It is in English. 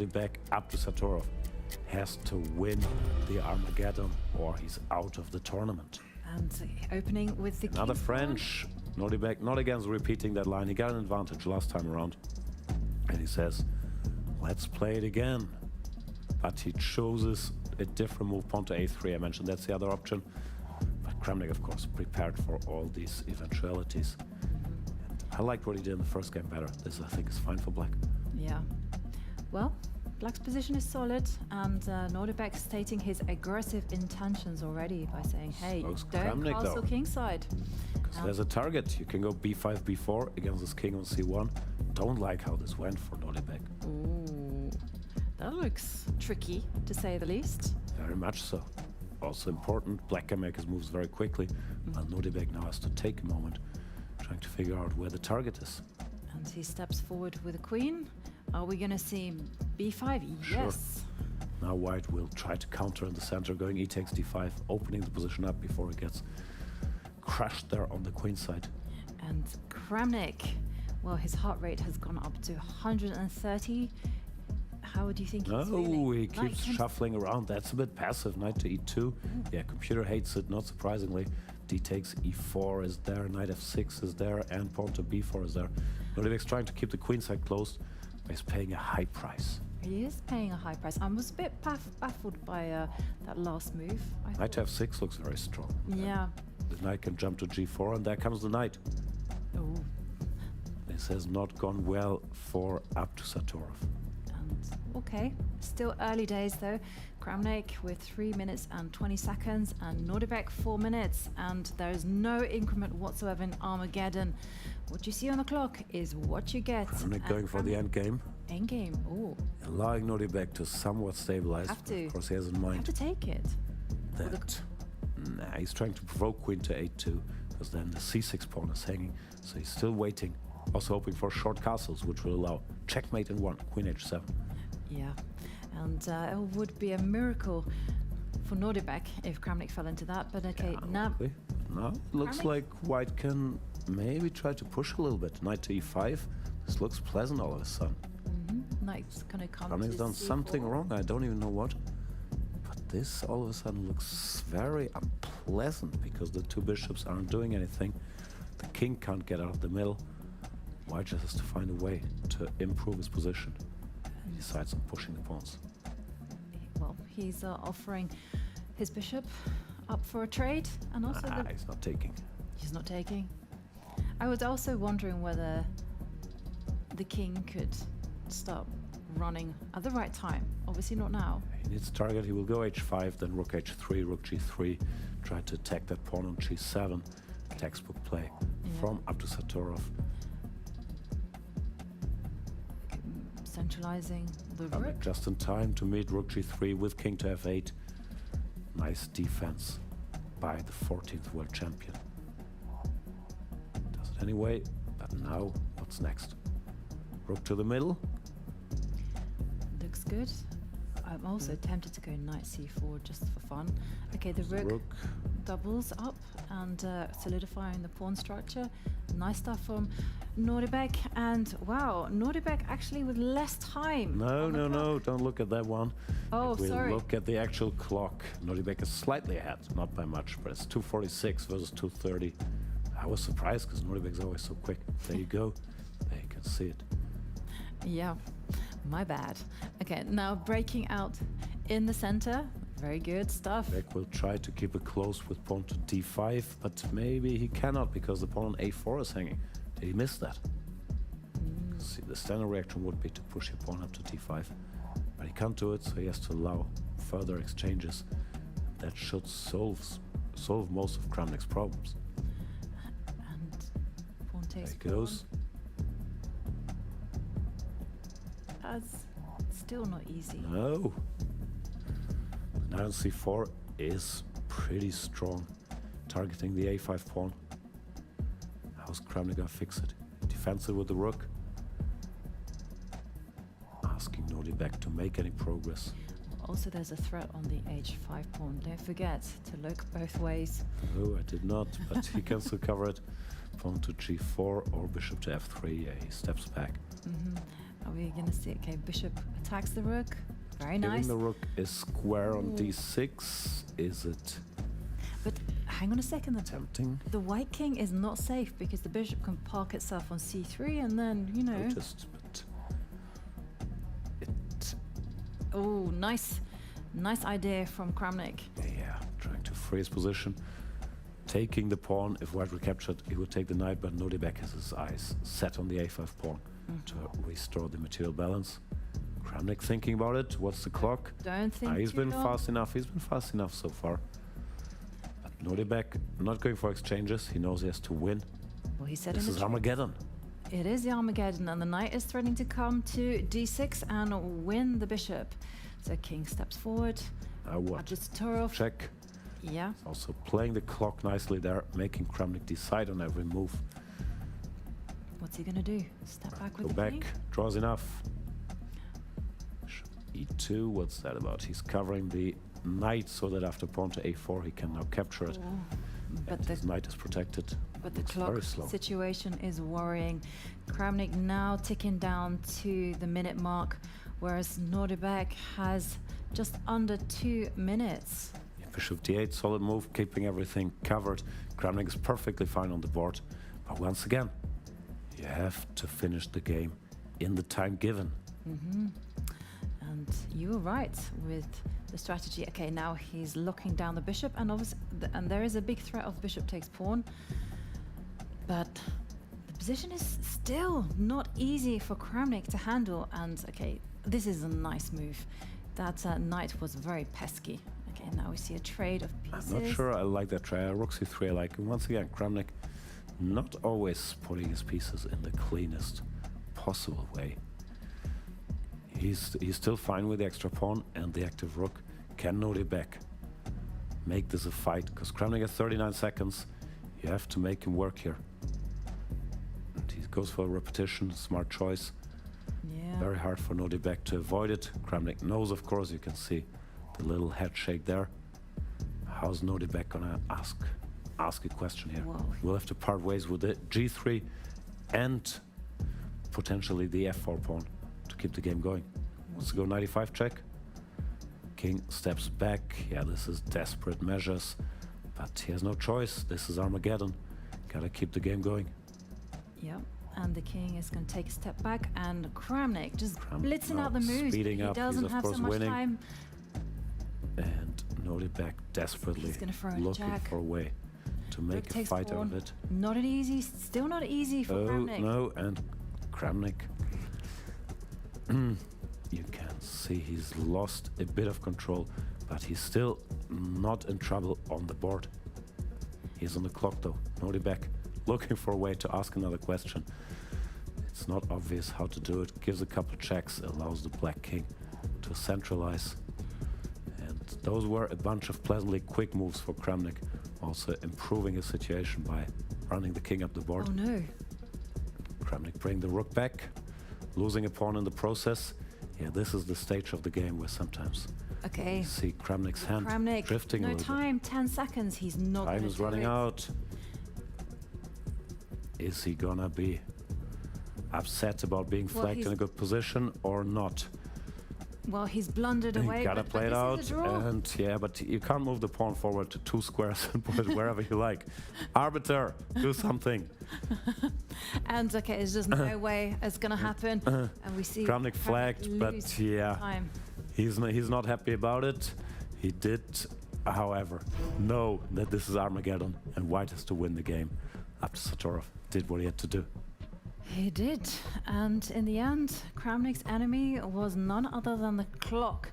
Nodiberk. Abdusatorov has to win the Armageddon or he's out of the tournament. And opening with the Another king French. Nodiberk not against repeating that line. He got an advantage last time around. And he says, let's play it again. But he chooses a different move, pawn to a3. I mentioned that's the other option. But Kramnik, of course, prepared for all these eventualities. I liked what he did in the first game better. This, I think, is fine for black. Yeah. Well, black's position is solid, and Nodiberk stating his aggressive intentions already by saying, hey, So's don't Kramnik, castle though. kingside. Because there's a target. You can go b5, b4 against this king on c1. Don't like how this went for Nodiberk. Ooh, that looks tricky, to say the least. Very much so. Also important, black can make his moves very quickly, while Nodiberk now has to take a moment, trying to figure out where the target is. And he steps forward with a queen. Are we going to see b5? Sure. Yes. Now white will try to counter in the center, going e takes d5, opening the position up before it gets crushed there on the queen side. And Kramnik, well, his heart rate has gone up to 130. How do you think he's feeling? Oh, he keeps shuffling around. That's a bit passive. Knight to e2. Yeah, computer hates it, not surprisingly. D takes e4 is there, knight f6 is there, and pawn to b4 is there. Nodiberk's trying to keep the queen side closed, but he's paying a high price. He is paying a high price. I was a bit baffled by that last move. Knight to f6 looks very strong. Yeah. The knight can jump to g4, and there comes the knight. Oh. This has not gone well for Abdusatorov. Okay, still early days though. Kramnik with 3 minutes and 20 seconds and Nodiberk 4 minutes, and there's no increment whatsoever in Armageddon. What you see on the clock is what you get. Kramnik going for the end game. End game, oh. Allowing Nodiberk to somewhat stabilize. Have to. Of course, he has in mind Have to take it. that he's trying to provoke queen to a2, because then the c6 pawn is hanging, so he's still waiting. Also hoping for short castles, which will allow checkmate in one, queen h7. Yeah, and it would be a miracle for Nodiberk if Kramnik fell into that, but okay, now it looks Kramnik? like white can maybe try to push a little bit. Knight to e5, this looks pleasant all of a sudden. knight's gonna come to Kramnik's done c4. something wrong, I don't even know what. But this all of a sudden looks very unpleasant, because the two bishops aren't doing anything. The king can't get out of the middle. White just has to find a way to improve his position. He decides on pushing the pawns. Well, he's offering his bishop up for a trade, and also He's not taking. he's not taking. I was also wondering whether the king could start running at the right time. Obviously not now. He needs a target. He will go h5, then rook h3, rook g3, try to attack that pawn on g7. Textbook play from Abdusatorov. Centralizing the rook. Just in time to meet rook g3 with king to f8. Nice defense by the 14th world champion. Does it anyway, but now what's next? Rook to the middle. Looks good. I'm also tempted to go knight c4 just for fun. Okay, the rook doubles up and solidifying the pawn structure. Nice stuff from Nodiberk, and wow, Nodiberk actually with less time. No, don't look at that one. Oh, We'll sorry. look at the actual clock. Nodiberk is slightly ahead, not by much, but it's 2:46 versus 2:30. I was surprised because Nodiberk is always so quick. There you go. There you can see it. Yeah, my bad. Okay, now breaking out in the center. Very good stuff. Beck will try to keep it close with pawn to d5, but maybe he cannot because the pawn on a4 is hanging. Did he miss that? See, the standard reaction would be to push your pawn up to d5, but he can't do it, so he has to allow further exchanges. That should solve most of Kramnik's problems. And pawn takes There he goes. That's still not easy. No. The knight on c4 is pretty strong, targeting the a5 pawn. How's Kramnik gonna fix it? Defensive with the rook. Asking Nodiberk to make any progress. Also, there's a threat on the h5 pawn. Don't forget to look both ways. Oh, I did not, but he can still cover it. Pawn to g4 or bishop to f3. Yeah, he steps back. Are we going to see? Okay, bishop attacks the rook. Very Giving nice. the rook is square on Ooh. d6. Is it But hang on a second. tempting? The white king is not safe because the bishop can park itself on c3 and then, you know. Noticed, but it. Oh, nice. Nice idea from Kramnik. Yeah, trying to free his position. Taking the pawn. If white recaptured, he would take the knight, but Nodiberk has his eyes set on the a5 pawn to restore the material balance. Kramnik thinking about it. What's the clock? Don't think He's too been long. fast enough. He's been fast enough so far. But Nodiberk not going for exchanges. He knows he has to win. Well, he said This in the is chat. Armageddon. It is the Armageddon, and the knight is threatening to come to d6 and win the bishop. So king steps forward. What? Abdusatorov. Check. Yeah. Also playing the clock nicely there, making Kramnik decide on every move. What's he gonna do? Step back with Go the back. king? Draws enough. E2. What's that about? He's covering the knight so that after pawn to a4 he can now capture it. Oh, but And the his knight is protected. But the Looks clock very slow. situation is worrying. Kramnik now ticking down to the minute mark, whereas Nodiberk has just under 2 minutes. Bishop d8, solid move, keeping everything covered. Kramnik is perfectly fine on the board. But once again, you have to finish the game in the time given. And you were right with the strategy. Okay, now he's locking down the bishop, and obviously, and there is a big threat of bishop takes pawn. But the position is still not easy for Kramnik to handle. And okay, this is a nice move. That knight was very pesky. Okay, now we see a trade of pieces. I'm not sure I like that try. Rook c3 I like. And once again, Kramnik not always putting his pieces in the cleanest possible way. He's still fine with the extra pawn and the active rook. Can Nodiberk make this a fight? Because Kramnik has 39 seconds. You have to make him work here. And he goes for a repetition, smart choice. Yeah. Very hard for Nodiberk to avoid it. Kramnik knows, of course, you can see the little head shake there. How's Nodiberk gonna ask a question here? Whoa. We'll have to part ways with the g3 and potentially the f4 pawn to keep the game going. Let's go 95 check. King steps back. Yeah, this is desperate measures, but he has no choice. This is Armageddon. Gotta keep the game going. Yeah, and the king is going to take a step back, and Kramnik just blitzing now out the moves. speeding He up. He's doesn't of have so course much winning. time. And Nodiberk desperately He's gonna throw in a looking jack. for a way to Rook make a takes fight out pawn. of it. Not an easy, still not easy for Oh Kramnik. no, and Kramnik. You can see he's lost a bit of control, but he's still not in trouble on the board. He's on the clock though. Nodiberk looking for a way to ask another question. It's not obvious how to do it. Gives a couple checks, allows the black king to centralize. And those were a bunch of pleasantly quick moves for Kramnik, also improving his situation by running the king up the board. Oh no. Kramnik bring the rook back, losing a pawn in the process. Yeah, this is the stage of the game where sometimes Okay. you see Kramnik's hand Kramnik, drifting a no little time, 10 seconds. He's not bit. Time gonna is do running it. out. Is he gonna be upset about being Well, flagged in a he's- good position or not? Well, he's blundered You away. gotta but play it this out, is a draw. and yeah, but you can't move the pawn forward to 2 squares and put it wherever you like. Arbiter, do something. And okay, there's just no way it's gonna happen. And we see Kramnik flagged, but lose yeah, time. he's not happy about it. He did, however, know that this is Armageddon and white has to win the game. Abdusatorov did what he had to do. He did, and in the end, Kramnik's enemy was none other than the clock.